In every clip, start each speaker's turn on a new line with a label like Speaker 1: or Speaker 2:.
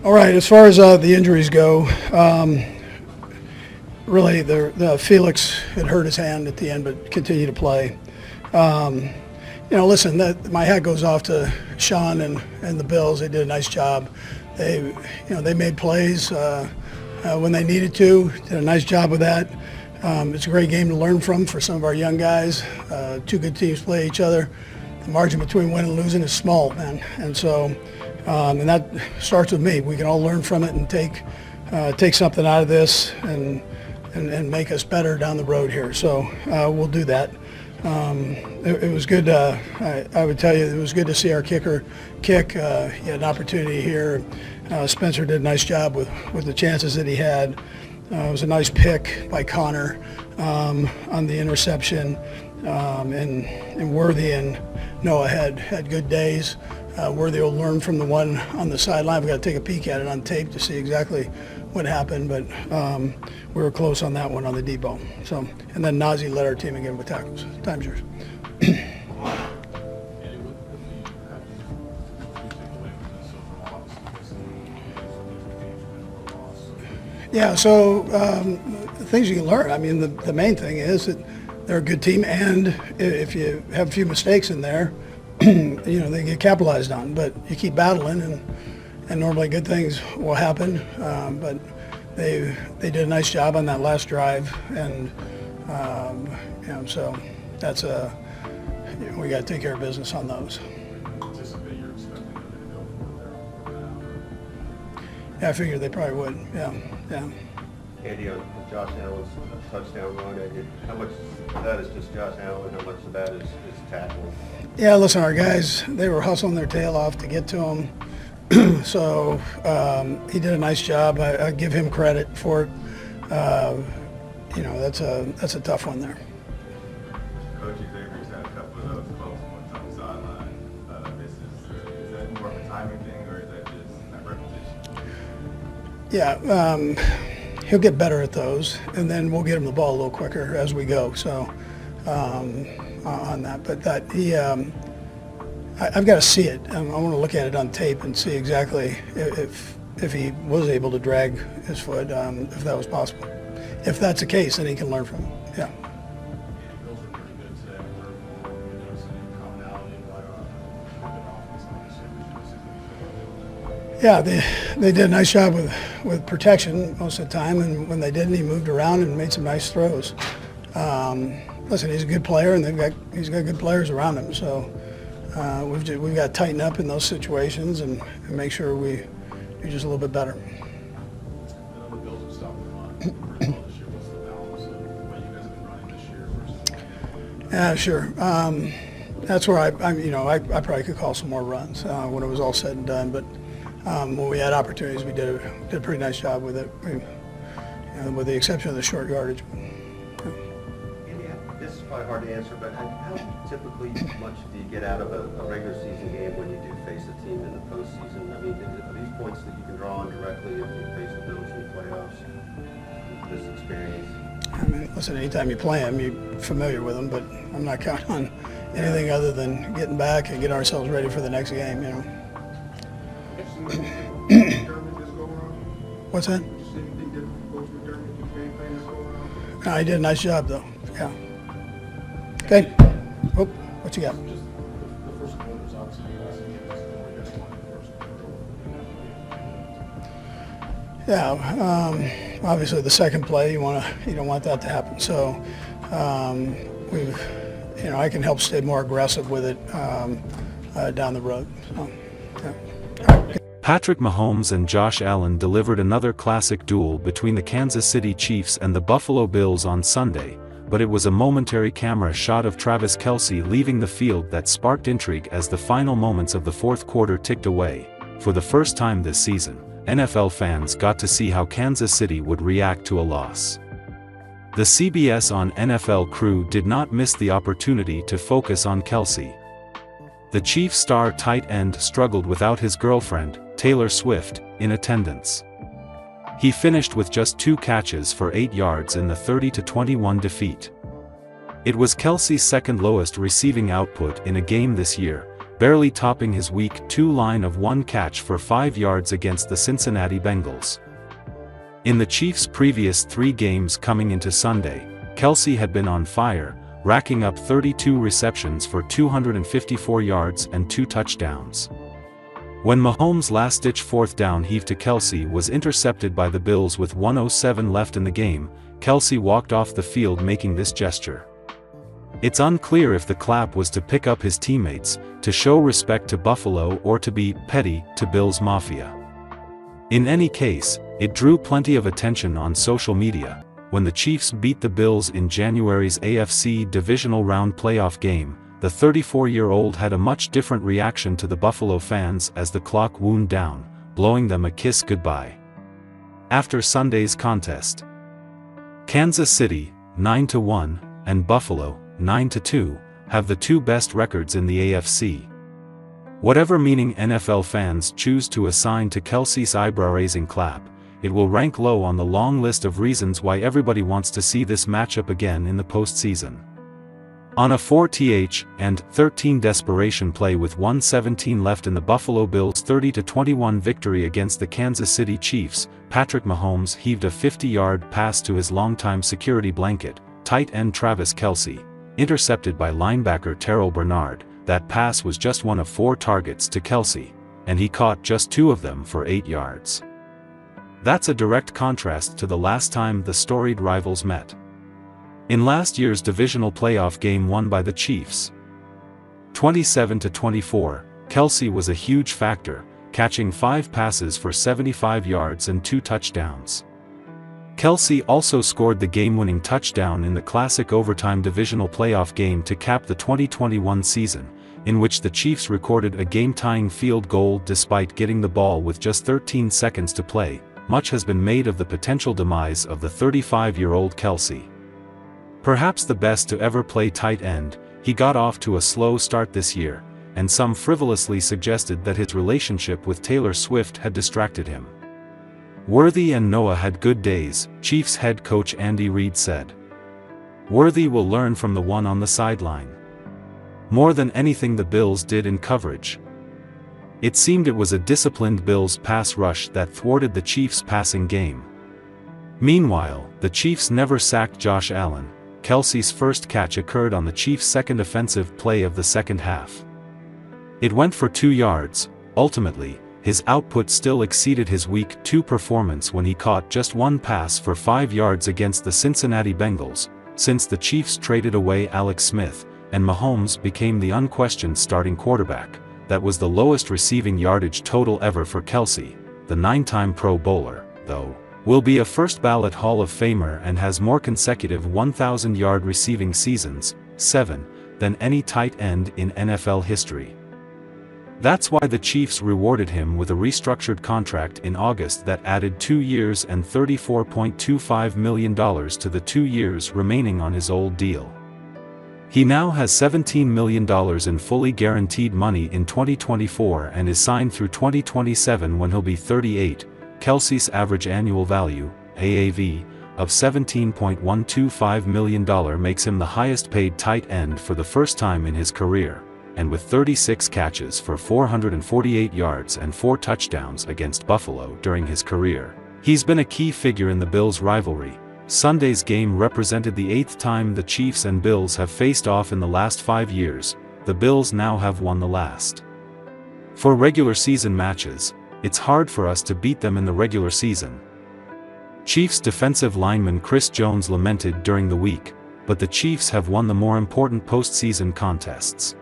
Speaker 1: All right, as far as the injuries go, really the Felix had hurt his hand at the end, but continued to play. Listen, my hat goes off to Sean and the Bills. They did a nice job. They made plays when they needed to. Did a nice job with that. It's a great game to learn from for some of our young guys. Two good teams play each other. The margin between winning and losing is small, man, and so. And that starts with me. We can all learn from it and take something out of this and make us better down the road here. So we'll do that. It was good. I would tell you it was good to see our kicker kick. He had an opportunity here. Spencer did a nice job with the chances that he had. It was a nice pick by Connor on the interception. And Worthy and Noah had good days. Worthy will learn from the one on the sideline. We've got to take a peek at it on tape to see exactly what happened, but we were close on that one on the deep ball. So, and then Nazi led our team again with tackles. Time's yours. Yeah, so things you can learn. I mean, the main thing is that they're a good team, and if you have a few mistakes in there, they get capitalized on, but you keep battling and normally good things will happen. But they did a nice job on that last drive, and so that's we got to take care of business on those. Yeah, I figured they probably would. Yeah.
Speaker 2: Andy, Josh Allen's touchdown run, how much of that is just Josh Allen? How much of that is tackle?
Speaker 1: Yeah, listen, our guys, they were hustling their tail off to get to him. So he did a nice job. I give him credit for it. That's a tough one there.
Speaker 3: Coach Xavier's had a couple of those close ones on the sideline. Is that more of a timing thing, or is that just that repetition?
Speaker 1: Yeah, he'll get better at those, and then we'll get him the ball a little quicker as we go. So on that, but that I've got to see it. I want to look at it on tape and see exactly if he was able to drag his foot, if that was possible. If that's the case, then he can learn from it. Yeah. Yeah, they did a nice job with protection most of the time, and when they didn't, he moved around and made some nice throws. Listen, he's a good player, and he's got good players around him. So we've got to tighten up in those situations and make sure we do just a little bit better. Yeah, sure. That's where I probably could call some more runs when it was all said and done. But when we had opportunities, we did a pretty nice job with it, with the exception of the short yardage.
Speaker 2: This is probably hard to answer, but how typically much do you get out of a regular season game when you do face a team in the postseason? I mean, are these points that you can draw on directly if you face the Bills in the playoffs? This experience.
Speaker 1: I mean, listen, anytime you play them, you're familiar with them, but I'm not counting on anything other than getting back and getting ourselves ready for the next game. What's that? No, he did a nice job, though. Yeah. Okay. Oh, what you got? Yeah. Obviously, the second play, you don't want that to happen. So, I can help stay more aggressive with it down the road. So, yeah.
Speaker 4: Patrick Mahomes and Josh Allen delivered another classic duel between the Kansas City Chiefs and the Buffalo Bills on Sunday, but it was a momentary camera shot of Travis Kelce leaving the field that sparked intrigue as the final moments of the fourth quarter ticked away. For the first time this season, NFL fans got to see how Kansas City would react to a loss. The CBS on NFL crew did not miss the opportunity to focus on Kelce. The Chiefs star tight end struggled without his girlfriend, Taylor Swift, in attendance. He finished with just 2 catches for 8 yards in the 30-21 defeat. It was Kelce's second lowest receiving output in a game this year, barely topping his Week 2 line of 1 catch for 5 yards against the Cincinnati Bengals. In the Chiefs' previous 3 games coming into Sunday, Kelce had been on fire, racking up 32 receptions for 254 yards and 2 touchdowns. When Mahomes' last-ditch fourth down heave to Kelce was intercepted by the Bills with 1:07 left in the game, Kelce walked off the field making this gesture. It's unclear if the clap was to pick up his teammates, to show respect to Buffalo, or to be petty to Bills Mafia. In any case, it drew plenty of attention on social media. When the Chiefs beat the Bills in January's AFC Divisional Round playoff game, the 34-year-old had a much different reaction to the Buffalo fans as the clock wound down, blowing them a kiss goodbye. After Sunday's contest, Kansas City, 9-1, and Buffalo, 9-2, have the 2 best records in the AFC. Whatever meaning NFL fans choose to assign to Kelce's eyebrow-raising clap, it will rank low on the long list of reasons why everybody wants to see this matchup again in the postseason. On a 4th-and-13 desperation play with 1:17 left in the Buffalo Bills' 30-21 victory against the Kansas City Chiefs, Patrick Mahomes heaved a 50-yard pass to his longtime security blanket, tight end Travis Kelce, intercepted by linebacker Terrell Bernard. That pass was just one of 4 targets to Kelce, and he caught just 2 of them for 8 yards. That's a direct contrast to the last time the storied rivals met. In last year's divisional playoff game won by the Chiefs, 27-24, Kelce was a huge factor, catching 5 passes for 75 yards and 2 touchdowns. Kelce also scored the game-winning touchdown in the classic overtime divisional playoff game to cap the 2021 season, in which the Chiefs recorded a game-tying field goal despite getting the ball with just 13 seconds to play. Much has been made of the potential demise of the 35-year-old Kelce. Perhaps the best to ever play tight end, he got off to a slow start this year, and some frivolously suggested that his relationship with Taylor Swift had distracted him. Worthy and Noah had good days, Chiefs head coach Andy Reid said. Worthy will learn from the one on the sideline. More than anything the Bills did in coverage. It seemed it was a disciplined Bills pass rush that thwarted the Chiefs' passing game. Meanwhile, the Chiefs never sacked Josh Allen. Kelce's first catch occurred on the Chiefs' second offensive play of the second half. It went for 2 yards. Ultimately, his output still exceeded his Week 2 performance when he caught just 1 pass for 5 yards against the Cincinnati Bengals, since the Chiefs traded away Alex Smith, and Mahomes became the unquestioned starting quarterback. That was the lowest receiving yardage total ever for Kelce. The 9-time Pro Bowler, though, will be a first-ballot Hall of Famer and has more consecutive 1,000-yard receiving seasons, 7, than any tight end in NFL history. That's why the Chiefs rewarded him with a restructured contract in August that added 2 years and $34.25 million to the 2 years remaining on his old deal. He now has $17 million in fully guaranteed money in 2024 and is signed through 2027 when he'll be 38. Kelce's average annual value, AAV, of $17.125 million makes him the highest-paid tight end for the first time in his career, and with 36 catches for 448 yards and 4 touchdowns against Buffalo during his career, he's been a key figure in the Bills' rivalry. Sunday's game represented the 8th time the Chiefs and Bills have faced off in the last 5 years. The Bills now have won the last 4 regular season matches. It's hard for us to beat them in the regular season. Chiefs defensive lineman Chris Jones lamented during the week, but the Chiefs have won the more important postseason contests.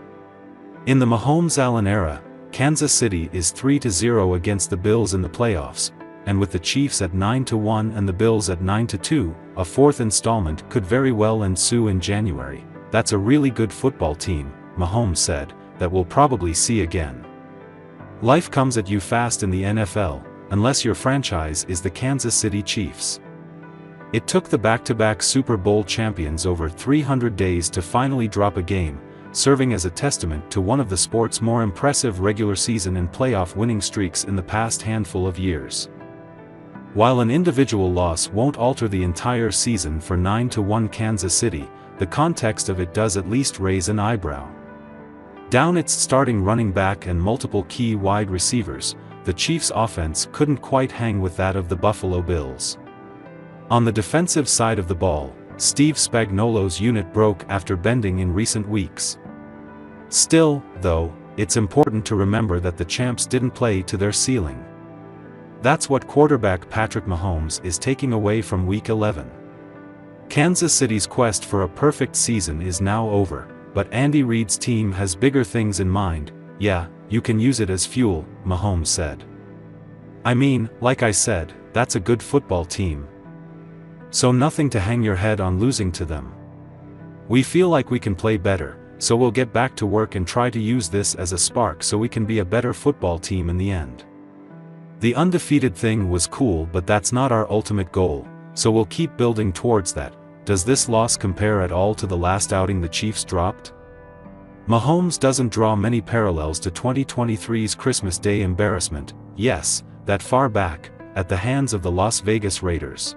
Speaker 4: In the Mahomes-Allen era, Kansas City is 3-0 against the Bills in the playoffs, and with the Chiefs at 9-1 and the Bills at 9-2, a 4th installment could very well ensue in January. That's a really good football team, Mahomes said, that we'll probably see again. Life comes at you fast in the NFL, unless your franchise is the Kansas City Chiefs. It took the back-to-back Super Bowl champions over 300 days to finally drop a game, serving as a testament to one of the sport's more impressive regular season and playoff winning streaks in the past handful of years. While an individual loss won't alter the entire season for 9-1 Kansas City, the context of it does at least raise an eyebrow. Down its starting running back and multiple key wide receivers, the Chiefs' offense couldn't quite hang with that of the Buffalo Bills. On the defensive side of the ball, Steve Spagnuolo's unit broke after bending in recent weeks. Still, though, it's important to remember that the champs didn't play to their ceiling. That's what quarterback Patrick Mahomes is taking away from Week 11. Kansas City's quest for a perfect season is now over, but Andy Reid's team has bigger things in mind. Yeah, you can use it as fuel, Mahomes said. I mean, like I said, that's a good football team. So nothing to hang your head on losing to them. We feel like we can play better, so we'll get back to work and try to use this as a spark so we can be a better football team in the end. The undefeated thing was cool, but that's not our ultimate goal, so we'll keep building towards that. Does this loss compare at all to the last outing the Chiefs dropped? Mahomes doesn't draw many parallels to 2023's Christmas Day embarrassment, yes, that far back, at the hands of the Las Vegas Raiders.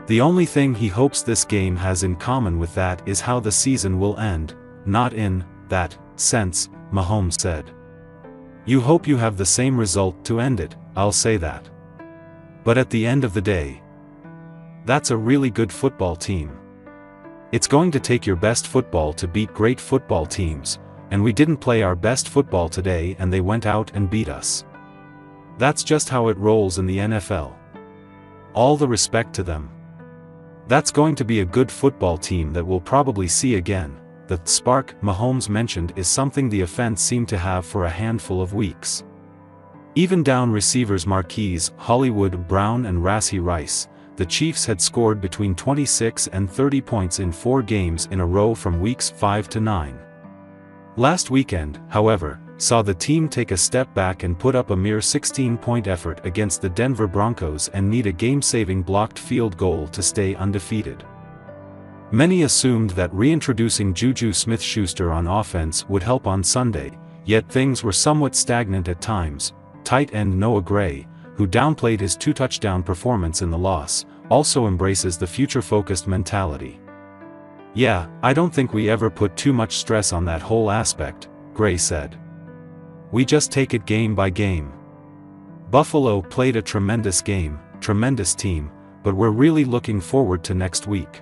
Speaker 4: The only thing he hopes this game has in common with that is how the season will end, not in that sense, Mahomes said. You hope you have the same result to end it, I'll say that. But at the end of the day, that's a really good football team. It's going to take your best football to beat great football teams, and we didn't play our best football today and they went out and beat us. That's just how it rolls in the NFL. All the respect to them. That's going to be a good football team that we'll probably see again. The spark Mahomes mentioned is something the offense seemed to have for a handful of weeks. Even down receivers Marquise Hollywood Brown and Rashee Rice, the Chiefs had scored between 26 and 30 points in 4 games in a row from weeks 5 to 9. Last weekend, however, saw the team take a step back and put up a mere 16-point effort against the Denver Broncos and need a game-saving blocked field goal to stay undefeated. Many assumed that reintroducing Juju Smith-Schuster on offense would help on Sunday, yet things were somewhat stagnant at times. Tight end Noah Gray, who downplayed his 2-touchdown performance in the loss, also embraces the future-focused mentality. Yeah, I don't think we ever put too much stress on that whole aspect, Gray said. We just take it game by game. Buffalo played a tremendous game, tremendous team, but we're really looking forward to next week.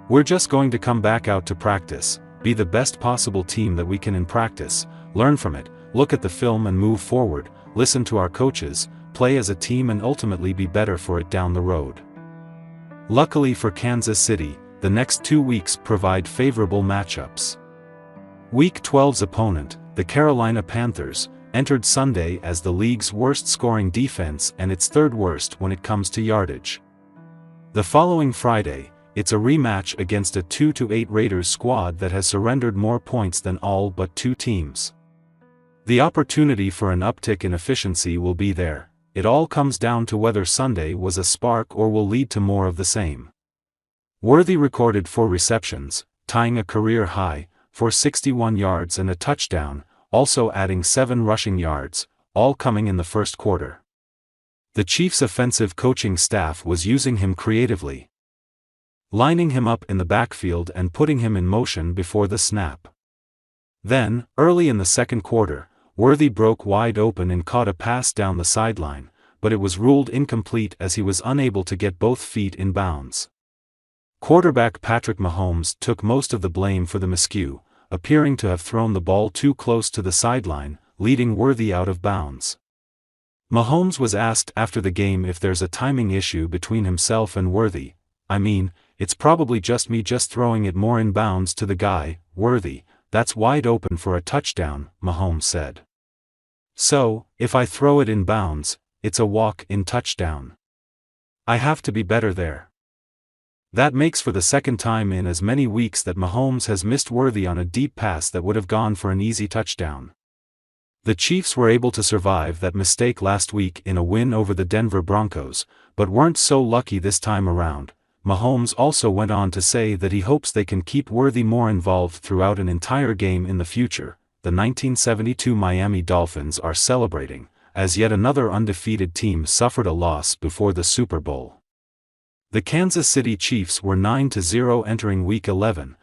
Speaker 4: We're just going to come back out to practice, be the best possible team that we can in practice, learn from it, look at the film and move forward, listen to our coaches, play as a team and ultimately be better for it down the road. Luckily for Kansas City, the next 2 weeks provide favorable matchups. Week 12's opponent, the Carolina Panthers, entered Sunday as the league's worst-scoring defense and its third worst when it comes to yardage. The following Friday, it's a rematch against a 2-8 Raiders squad that has surrendered more points than all but 2 teams. The opportunity for an uptick in efficiency will be there. It all comes down to whether Sunday was a spark or will lead to more of the same. Worthy recorded 4 receptions, tying a career high, for 61 yards and a touchdown, also adding 7 rushing yards, all coming in the first quarter. The Chiefs' offensive coaching staff was using him creatively, lining him up in the backfield and putting him in motion before the snap. Then, early in the second quarter, Worthy broke wide open and caught a pass down the sideline, but it was ruled incomplete as he was unable to get both feet in bounds. Quarterback Patrick Mahomes took most of the blame for the miscue, appearing to have thrown the ball too close to the sideline, leading Worthy out of bounds. Mahomes was asked after the game if there's a timing issue between himself and Worthy. I mean, it's probably just me just throwing it more in bounds to the guy, Worthy, that's wide open for a touchdown, Mahomes said. So, if I throw it in bounds, it's a walk-in touchdown. I have to be better there. That makes for the second time in as many weeks that Mahomes has missed Worthy on a deep pass that would have gone for an easy touchdown. The Chiefs were able to survive that mistake last week in a win over the Denver Broncos, but weren't so lucky this time around. Mahomes also went on to say that he hopes they can keep Worthy more involved throughout an entire game in the future. The 1972 Miami Dolphins are celebrating, as yet another undefeated team suffered a loss before the Super Bowl. The Kansas City Chiefs were 9-0 entering Week 11,